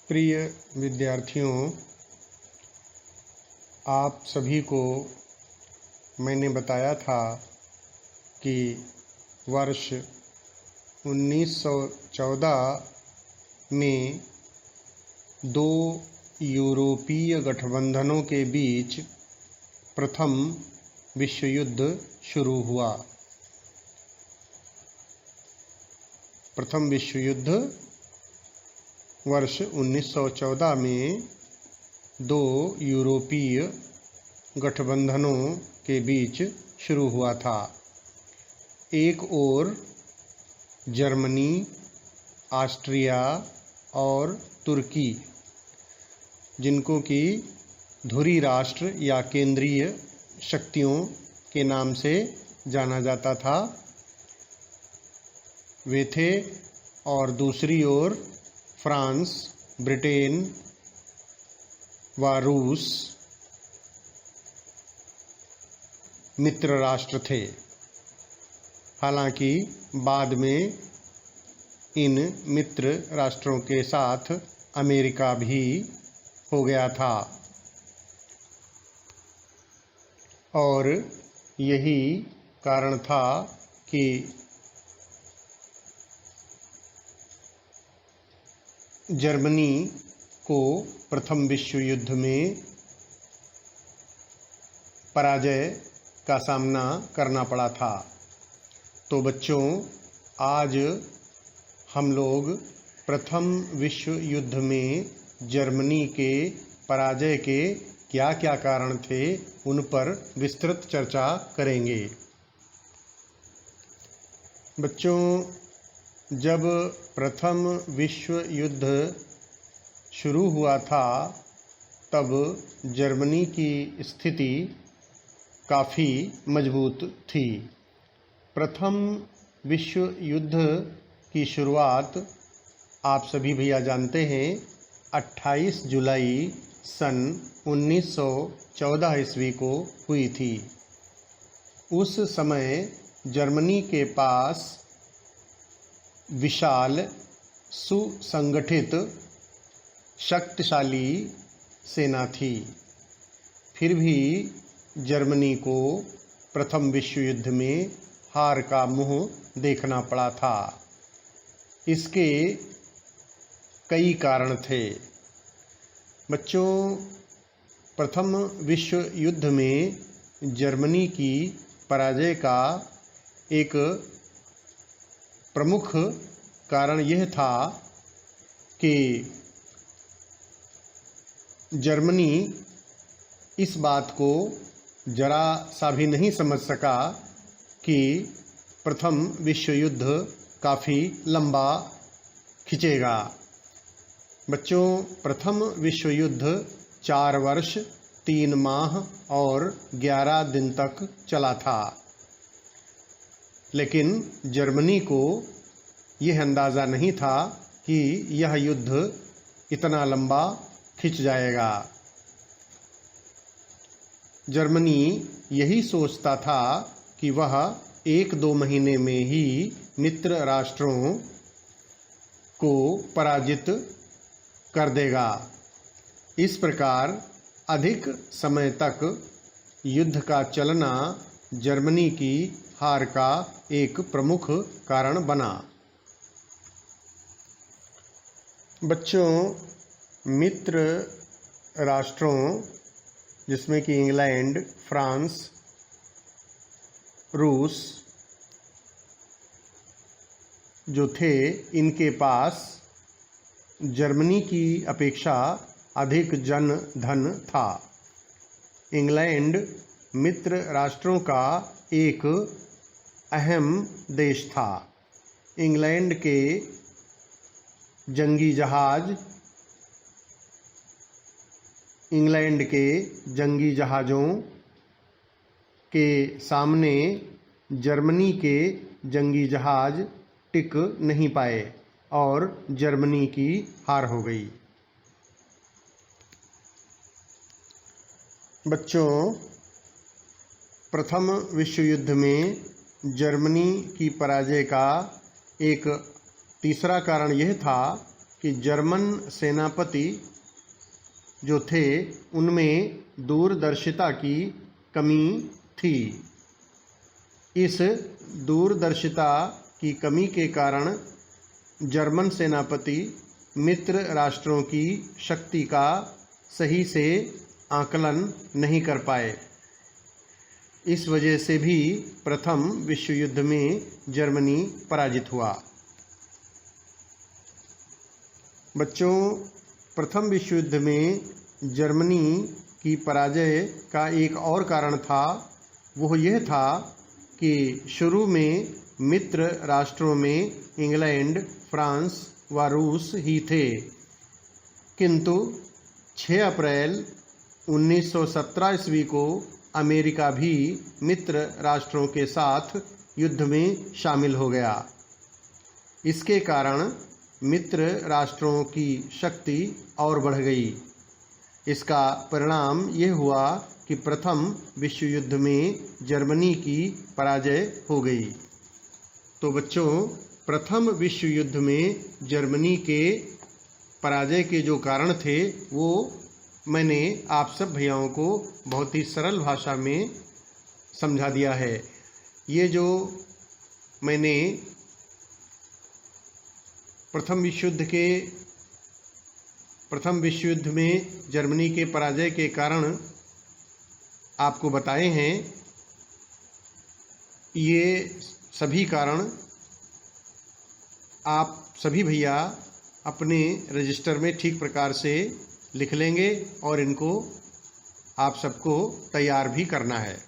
प्रिय विद्यार्थियों, आप सभी को मैंने बताया था कि वर्ष 1914 में दो यूरोपीय गठबंधनों के बीच प्रथम विश्व युद्ध शुरू हुआ। प्रथम विश्व युद्ध वर्ष 1914 में दो यूरोपीय गठबंधनों के बीच शुरू हुआ था। एक ओर जर्मनी, ऑस्ट्रिया और तुर्की, जिनको कि धुरी राष्ट्र या केंद्रीय शक्तियों के नाम से जाना जाता था, वे थे। और दूसरी ओर फ्रांस, ब्रिटेन व रूस मित्र राष्ट्र थे। हालांकि बाद में इन मित्र राष्ट्रों के साथ अमेरिका भी हो गया था, और यही कारण था कि जर्मनी को प्रथम विश्व युद्ध में पराजय का सामना करना पड़ा था। तो बच्चों, आज हम लोग प्रथम विश्व युद्ध में जर्मनी के पराजय के क्या क्या कारण थे, उन पर विस्तृत चर्चा करेंगे। बच्चों, जब प्रथम विश्व युद्ध शुरू हुआ था तब जर्मनी की स्थिति काफ़ी मजबूत थी। प्रथम विश्व युद्ध की शुरुआत आप सभी भैया जानते हैं 28 जुलाई सन 1914 ईस्वी को हुई थी। उस समय जर्मनी के पास विशाल, सुसंगठित, शक्तिशाली सेना थी। फिर भी जर्मनी को प्रथम विश्व युद्ध में हार का मुंह देखना पड़ा था। इसके कई कारण थे। बच्चों, प्रथम विश्व युद्ध में जर्मनी की पराजय का एक प्रमुख कारण यह था कि जर्मनी इस बात को जरा सा भी नहीं समझ सका कि प्रथम विश्व युद्ध काफ़ी लंबा खिंचेगा। बच्चों, प्रथम विश्व युद्ध 4 वर्ष 3 माह और 11 दिन तक चला था, लेकिन जर्मनी को यह अंदाज़ा नहीं था कि यह युद्ध इतना लंबा खिंच जाएगा। जर्मनी यही सोचता था कि वह 1-2 महीने में ही मित्र राष्ट्रों को पराजित कर देगा। इस प्रकार अधिक समय तक युद्ध का चलना जर्मनी की हार का एक प्रमुख कारण बना। बच्चों, मित्र राष्ट्रों जिसमें कि इंग्लैंड, फ्रांस, रूस जो थे, इनके पास जर्मनी की अपेक्षा अधिक जन धन था। इंग्लैंड मित्र राष्ट्रों का एक अहम देश था। इंग्लैंड के जंगी जहाज़ों के सामने जर्मनी के जंगी जहाज़ टिक नहीं पाए और जर्मनी की हार हो गई। बच्चों, प्रथम विश्व युद्ध में जर्मनी की पराजय का एक तीसरा कारण यह था कि जर्मन सेनापति जो थे उनमें दूरदर्शिता की कमी थी। इस दूरदर्शिता की कमी के कारण जर्मन सेनापति मित्र राष्ट्रों की शक्ति का सही से आकलन नहीं कर पाए। इस वजह से भी प्रथम विश्व युद्ध में जर्मनी पराजित हुआ। बच्चों, प्रथम विश्व युद्ध में जर्मनी की पराजय का एक और कारण था। वह यह था कि शुरू में मित्र राष्ट्रों में इंग्लैंड, फ्रांस व रूस ही थे, किंतु 6 अप्रैल 1917 ईस्वी को अमेरिका भी मित्र राष्ट्रों के साथ युद्ध में शामिल हो गया। इसके कारण मित्र राष्ट्रों की शक्ति और बढ़ गई। इसका परिणाम यह हुआ कि प्रथम विश्व युद्ध में जर्मनी की पराजय हो गई। तो बच्चों, प्रथम विश्व युद्ध में जर्मनी के पराजय के जो कारण थे वो मैंने आप सब भैयाओं को बहुत ही सरल भाषा में समझा दिया है। ये जो मैंने प्रथम विश्व युद्ध में जर्मनी के पराजय के कारण आपको बताए हैं, ये सभी कारण आप सभी भैया अपने रजिस्टर में ठीक प्रकार से लिख लेंगे और इनको आप सबको तैयार भी करना है।